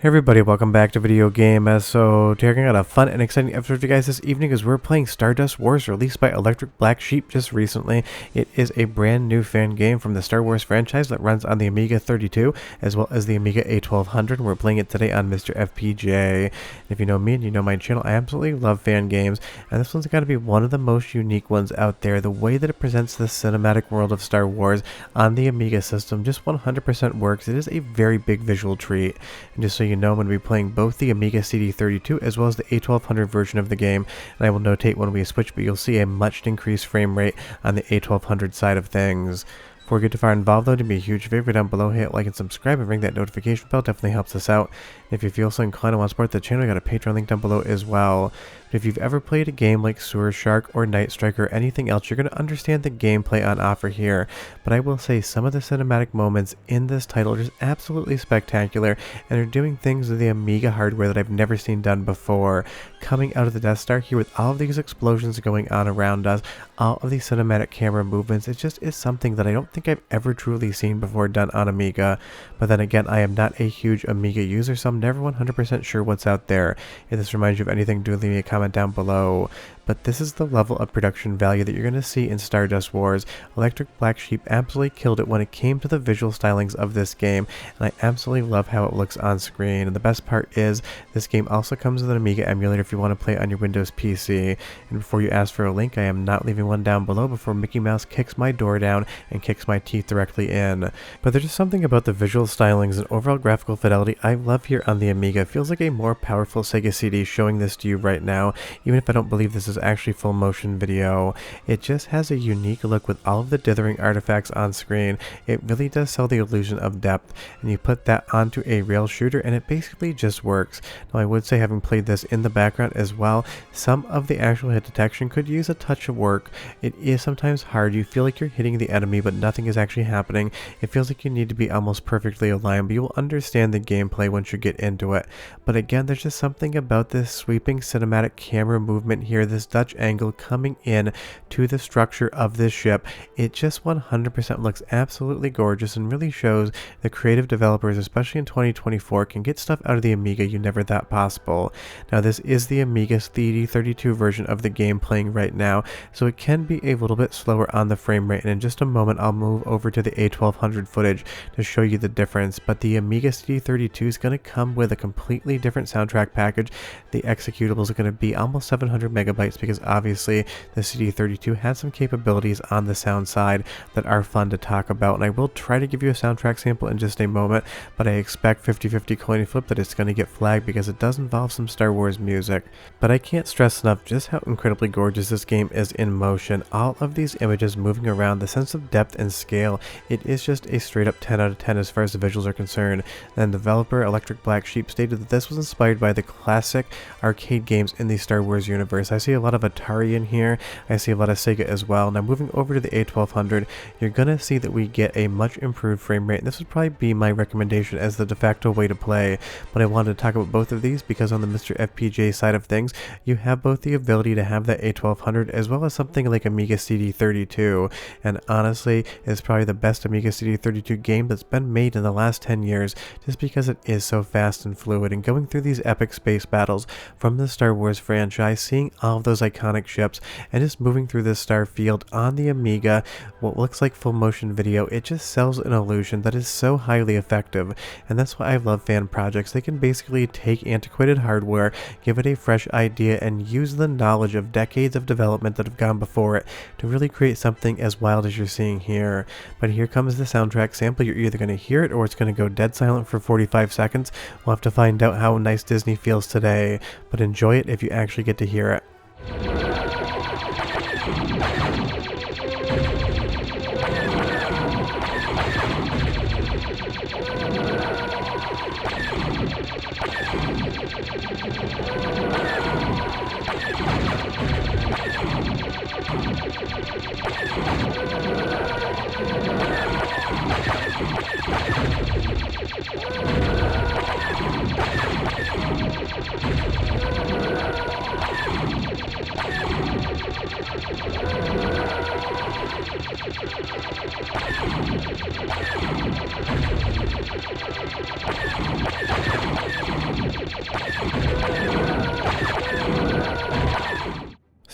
Hey everybody, welcome back to Video Game. So taking out a fun and exciting episode for you guys this evening as we're playing Stardust Wars, released by Electric Black Sheep just recently. It is a brand new fan game from the Star Wars franchise that runs on the Amiga 32 as well as the Amiga A1200, and we're playing it today on MiSTer FPGA. And if you know me and you know my channel, I absolutely love fan games, and this one's got to be one of the most unique ones out there. The way that it presents the cinematic world of Star Wars on the Amiga system just 100% works. It is a very big visual treat, and just so you know, I'm going to be playing both the Amiga CD32 as well as the A1200 version of the game, and I will notate when we switch, but you'll see a much increased frame rate on the A1200 side of things. Before we get too far involved though, do me a huge favor down below, hit like and subscribe and ring that notification bell, definitely helps us out. And if you feel so inclined and want to support the channel, I got a Patreon link down below as well. But if you've ever played a game like Sewer Shark or Night Strike or anything else, you're going to understand the gameplay on offer here. But I will say some of the cinematic moments in this title are just absolutely spectacular, and are doing things with the Amiga hardware that I've never seen done before. Coming out of the Death Star here with all of these explosions going on around us, all of these cinematic camera movements, it just is something that I don't think I've ever truly seen before done on Amiga. But then again, I am not a huge Amiga user, so I'm never 100% sure what's out there. If this reminds you of anything, do leave me a comment down below. But this is the level of production value that you're going to see in Stardust Wars. Electric Black Sheep absolutely killed it when it came to the visual stylings of this game, and I absolutely love how it looks on screen. And the best part is, this game also comes with an Amiga emulator if you want to play it on your Windows PC. And before you ask for a link, I am not leaving one down below before Mickey Mouse kicks my door down and kicks my teeth directly in. But there's just something about the visual stylings and overall graphical fidelity I love here on the Amiga. It feels like a more powerful Sega CD showing this to you right now, even if I don't believe this is actually full motion video. It just has a unique look with all of the dithering artifacts on screen. It really does sell the illusion of depth, and you put that onto a rail shooter and it basically just works. Now I would say, having played this in the background as well, some of the actual hit detection could use a touch of work. It is sometimes hard. You feel like you're hitting the enemy but nothing is actually happening. It feels like you need to be almost perfectly aligned, but you will understand the gameplay once you get into it. But again, there's just something about this sweeping cinematic camera movement here, this Dutch angle coming in to the structure of this ship. It just 100% looks absolutely gorgeous and really shows the creative developers, especially in 2024, can get stuff out of the Amiga you never thought possible. Now this is the Amiga CD32 version of the game playing right now, so it can be a little bit slower on the frame rate, and in just a moment I'll move over to the A1200 footage to show you the difference. But the Amiga CD32 is going to come with a completely different soundtrack package. The executables are going to be almost 700 megabytes because obviously the CD32 has some capabilities on the sound side that are fun to talk about, and I will try to give you a soundtrack sample in just a moment, but I expect 50-50 coin flip that it's going to get flagged because it does involve some Star Wars music. But I can't stress enough just how incredibly gorgeous this game is in motion. All of these images moving around, the sense of depth and scale, it is just a straight up 10 out of 10 as far as the visuals are concerned. And developer Electric Black Sheep stated that this was inspired by the classic arcade games in the Star Wars universe. I see a lot of Atari in here, I see a lot of Sega as well. Now moving over to the A1200, you're gonna see that we get a much improved frame rate, and this would probably be my recommendation as the de facto way to play. But I wanted to talk about both of these because on the MiSTer FPGA side of things, you have both the ability to have that A1200 as well as something like Amiga CD32, and honestly it's probably the best Amiga CD32 game that's been made in the last 10 years just because it is so fast and fluid, and going through these epic space battles from the Star Wars franchise, seeing all of those iconic ships and just moving through this star field on the Amiga, what looks like full motion video, it just sells an illusion that is so highly effective. And that's why I love fan projects. They can basically take antiquated hardware, give it a fresh idea, and use the knowledge of decades of development that have gone before it to really create something as wild as you're seeing here. But here comes the soundtrack sample. You're either going to hear it or it's going to go dead silent for 45 seconds. We'll have to find out how nice Disney feels today, but enjoy it if you actually get to hear it.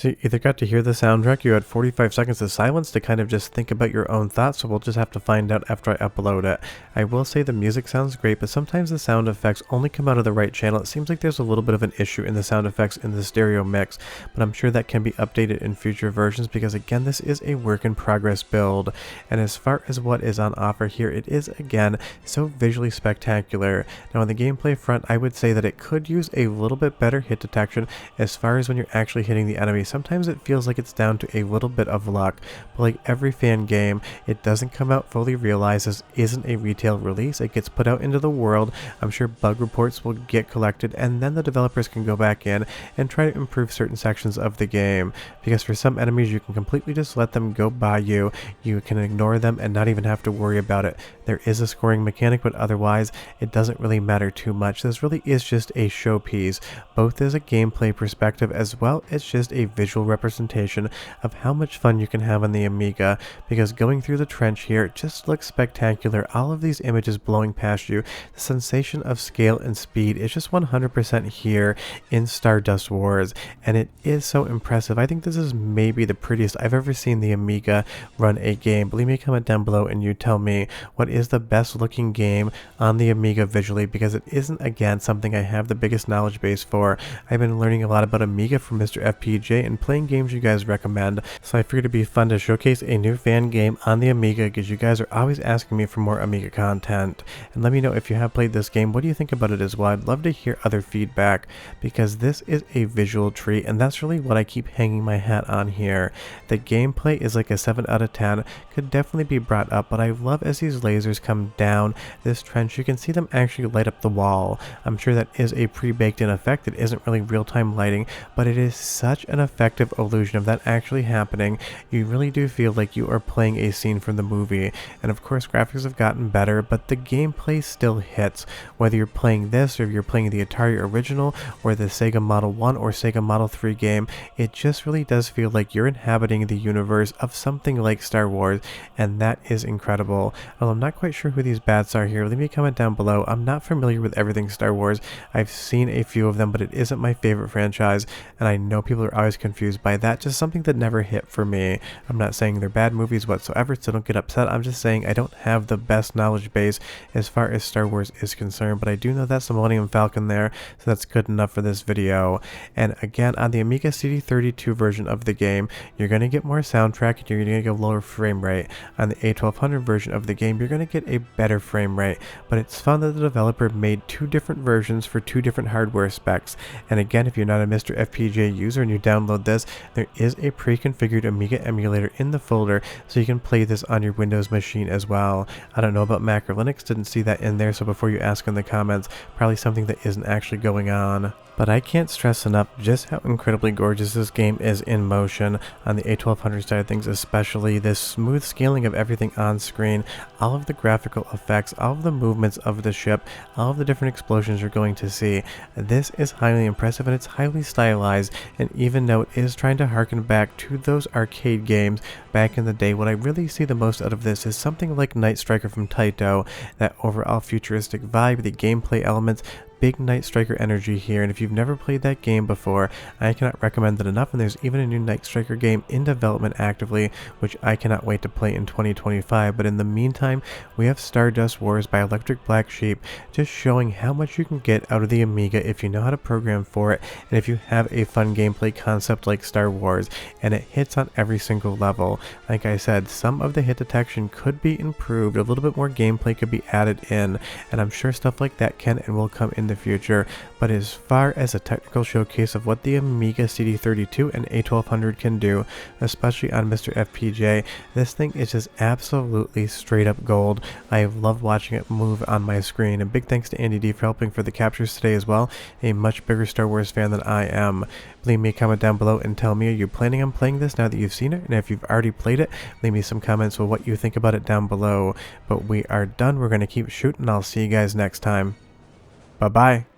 So you either got to hear the soundtrack, you had 45 seconds of silence to kind of just think about your own thoughts, so we'll just have to find out after I upload it. I will say the music sounds great, but sometimes the sound effects only come out of the right channel. It seems like there's a little bit of an issue in the sound effects in the stereo mix, but I'm sure that can be updated in future versions because again, this is a work in progress build. And as far as what is on offer here, it is again so visually spectacular. Now on the gameplay front, I would say that it could use a little bit better hit detection as far as when you're actually hitting the enemy. Sometimes it feels like it's down to a little bit of luck, but like every fan game, it doesn't come out fully realized. This isn't a retail release. It gets put out into the world. I'm sure bug reports will get collected and then the developers can go back in and try to improve certain sections of the game, because for some enemies you can completely just let them go by you. You can ignore them and not even have to worry about it. There is a scoring mechanic, but otherwise it doesn't really matter too much. This really is just a showpiece, both as a gameplay perspective as well as just a visual representation of how much fun you can have on the Amiga, because going through the trench here just looks spectacular. All of these images blowing past you, the sensation of scale and speed is just 100% here in Stardust Wars, and it is so impressive. I think this is maybe the prettiest I've ever seen the Amiga run a game. But leave me a comment down below and you tell me what is the best looking game on the Amiga visually, because it isn't again something I have the biggest knowledge base for. I've been learning a lot about Amiga from MiSTer FPGA and playing games you guys recommend, so I figured it'd be fun to showcase a new fan game on the Amiga because you guys are always asking me for more Amiga content. And let me know if you have played this game, what do you think about it as well? I'd love to hear other feedback because this is a visual treat and that's really what I keep hanging my hat on here. The gameplay is like a 7 out of 10, could definitely be brought up, but I love as these lasers come down this trench, you can see them actually light up the wall. I'm sure that is a pre-baked in effect, it isn't really real-time lighting, but it is such an effective illusion of that actually happening. You really do feel like you are playing a scene from the movie, and of course graphics have gotten better, but the gameplay still hits. Whether you're playing this or if you're playing the Atari original or the Sega Model 1 or Sega Model 3 game, it just really does feel like you're inhabiting the universe of something like Star Wars, and that is incredible. Although I'm not quite sure who these bats are here, leave me a comment down below. I'm not familiar with everything Star Wars. I've seen a few of them, but it isn't my favorite franchise, and I know people are always confused by that. Just something that never hit for me. I'm not saying they're bad movies whatsoever, so don't get upset. I'm just saying I don't have the best knowledge base as far as Star Wars is concerned, but I do know that's the Millennium Falcon there, so that's good enough for this video. And again, on the Amiga CD32 version of the game, you're going to get more soundtrack and you're going to get a lower frame rate. On the A1200 version of the game, you're going to get a better frame rate, but it's fun that the developer made two different versions for two different hardware specs. And again, if you're not a MiSTer FPGA user and you download this, there is a pre-configured Amiga emulator in the folder, so you can play this on your Windows machine as well. I don't know about Mac or Linux, didn't see that in there, so before you ask in the comments, probably something that isn't actually going on. But I can't stress enough just how incredibly gorgeous this game is in motion. On the A1200 side of things especially, this smooth scaling of everything on screen, all of the graphical effects, all of the movements of the ship, all of the different explosions you're going to see. This is highly impressive and it's highly stylized, and even though it is trying to harken back to those arcade games back in the day, what I really see the most out of this is something like Night Striker from Taito, that overall futuristic vibe, the gameplay elements, big Night Striker energy here, and if you've never played that game before, I cannot recommend it enough. And there's even a new Night Striker game in development actively, which I cannot wait to play in 2025. But in the meantime, we have Stardust Wars by Electric Black Sheep, just showing how much you can get out of the Amiga if you know how to program for it, and if you have a fun gameplay concept like Star Wars, and it hits on every single level. Like I said, some of the hit detection could be improved, a little bit more gameplay could be added in, and I'm sure stuff like that can and will come in the future. But as far as a technical showcase of what the Amiga CD32 and A1200 can do, especially on MiSTer FPGA, this thing is just absolutely straight up gold. I love watching it move on my screen, and big thanks to Andy D for helping for the captures today as well, a much bigger Star Wars fan than I am. Leave me a comment down below and tell me, are you planning on playing this now that you've seen it? And if you've already played it, leave me some comments with what you think about it down below. But we are done, we're going to keep shooting, I'll see you guys next time. Bye-bye.